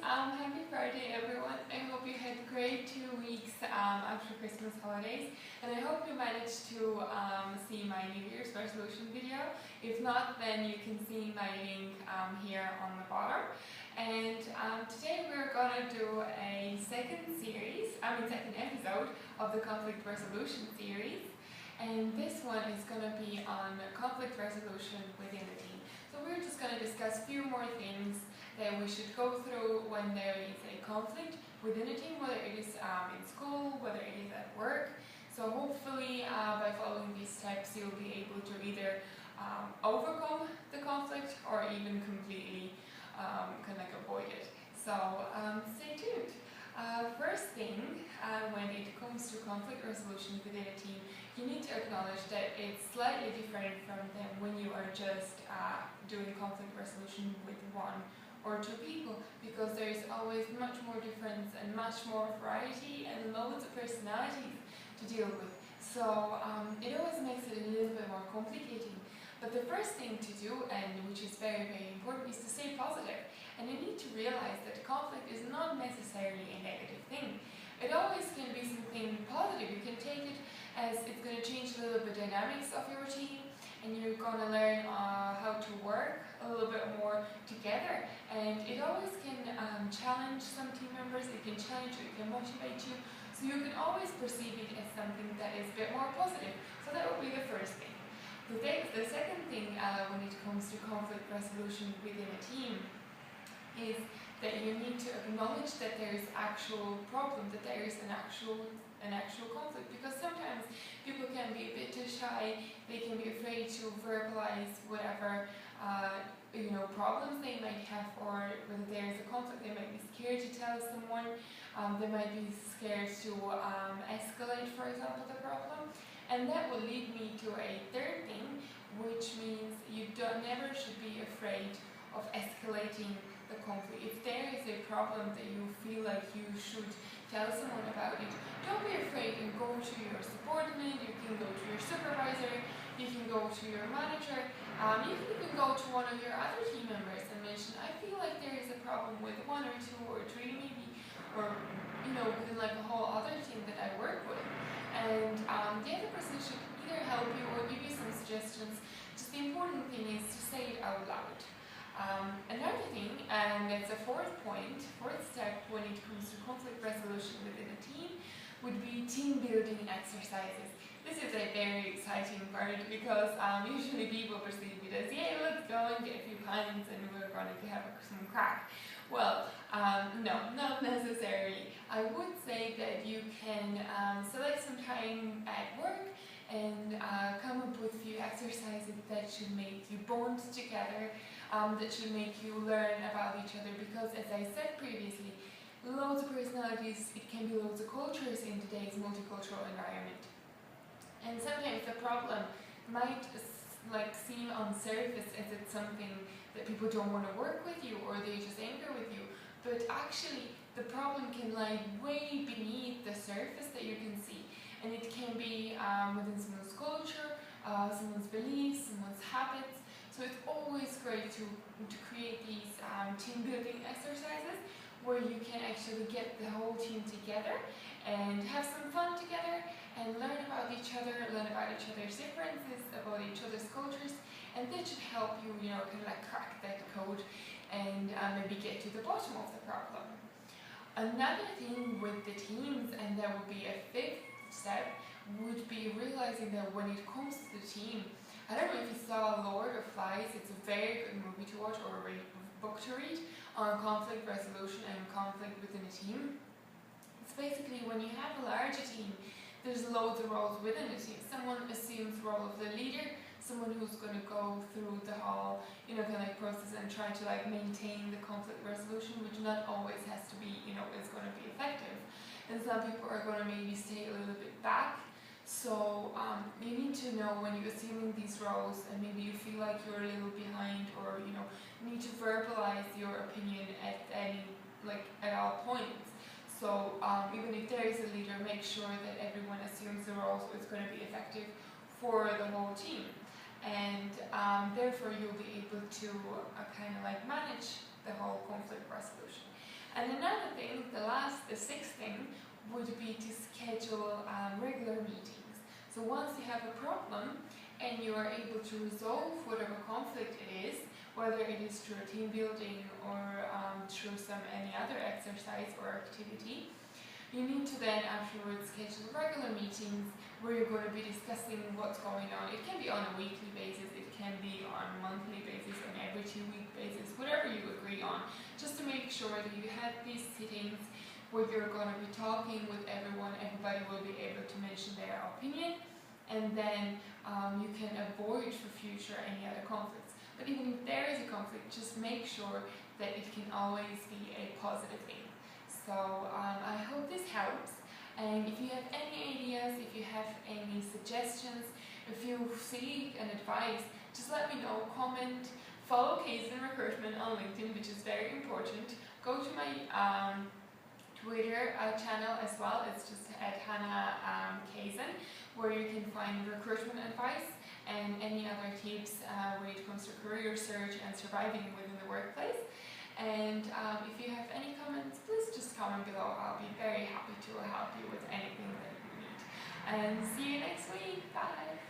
Happy Friday everyone. I hope you had great 2 weeks after Christmas holidays, and I hope you managed to see my New Year's resolution video. If not, then you can see my link here on the bottom. And today we're gonna do a second episode of the conflict resolution series. And this one is gonna be on conflict resolution within a team. So we're just gonna discuss a few more things that we should go through when there is a conflict within a team, whether it is in school, whether it is at work. So hopefully by following these steps you'll be able to either overcome the conflict or even completely avoid it. So stay tuned. First thing, when it comes to conflict resolution within a team, you need to acknowledge that it's slightly different from them when you are just doing conflict resolution with one or two people, because there is always much more difference and much more variety and loads of personalities to deal with. So it always makes it a little bit more complicated. But the first thing to do, and which is very, very important, is to stay positive. And you need to realize that conflict is not necessarily a negative thing. It always can be something positive. You can take it as it's going to change a little bit the dynamics of your team, and you're going to learn how to work a little bit more together. And it always can challenge some team members, it can challenge you, it can motivate you. So you can always perceive it as something that is a bit more positive. So that would be the first thing. The second thing when it comes to conflict resolution within a team is that you need to acknowledge that there is actual problem, that there is an actual conflict, because sometimes people can be a bit too shy, they can be afraid to verbalize whatever problems they might have, or whether there is a conflict, they might be scared to tell someone, they might be scared to escalate, for example, the problem. And that will lead me to a third thing, which means you never should be afraid of escalating the conflict. If there is a problem that you feel like you should tell someone about it, don't be afraid and go to your subordinate, you can go to your supervisor, you can go to your manager, you can even go to one of your other team members and mention, I feel like there is a problem with 1 or 2 or 3 maybe, or within like a whole other team that I work with. And the other person should either help you or give you some suggestions. Just the important thing is to say it out loud. Another thing, and that's a fourth step when it comes to conflict resolution within a team, would be team building exercises. This is a very exciting part because usually people perceive it as, yeah, let's go and get a few pints and we're going to have some crack. Well, no, not necessarily. I would say that you can select some time at work and come up with a few exercises that should make you bond together, that should make you learn about each other, because as I said previously, loads of personalities, it can be loads of cultures in today's multicultural environment. And sometimes the problem might seem on surface as it's something that people don't want to work with you or they just anger with you, but actually the problem can lie way beneath the surface that you can see, and it can be within someone's culture, someone's beliefs, someone's habits. So it's always great to create these team building exercises where you can actually get the whole team together and have some fun together and learn about each other, learn about each other's differences, about each other's cultures, and that should help you, crack that code and maybe get to the bottom of the problem. Another thing with the teams, and that would be a fifth step, would be realizing that when it comes to the team, I don't know if you saw Lord of Flies, it's a very good movie to watch or a book to read on conflict resolution and conflict within a team. It's basically when you have a larger team, there's loads of roles within a team. Someone assumes the role of the leader, someone who's going to go through the whole process and try to maintain the conflict resolution, which not always has to be is going to be effective. And some people are going to maybe stay a little bit back. So you need to know when you're assuming these roles and maybe you feel like you're a little behind, or need to verbalize your opinion at all points. So even if there is a leader, make sure that everyone assumes the role so it's going to be effective for the whole team. And therefore you'll be able to manage the whole conflict resolution. And the sixth thing would be to schedule regular meetings. So once you have a problem and you are able to resolve whatever conflict it is, whether it is through team building or through any other exercise or activity, you need to then afterwards schedule regular meetings where you're going to be discussing what's going on. It can be on a weekly basis, it can be on a monthly basis, on every 2-week basis, whatever you agree on, just to make sure that you have these sittings where you're going to be talking with everyone. Everybody will be able to mention their opinion, and then you can avoid for future any other conflicts. But even if there is a conflict, just make sure that it can always be a positive thing. So I hope this helps, and if you have any ideas, if you have any suggestions, if you seek an advice, just let me know, comment, follow Kaizen Recruitment on LinkedIn, which is very important. Go to my Twitter channel as well, it's just at Hannah Kaizen, where you can find recruitment advice and any other tips when it comes to career search and surviving within the workplace. And if you have any comments, please just comment below. I'll be very happy to help you with anything that you need. And see you next week. Bye!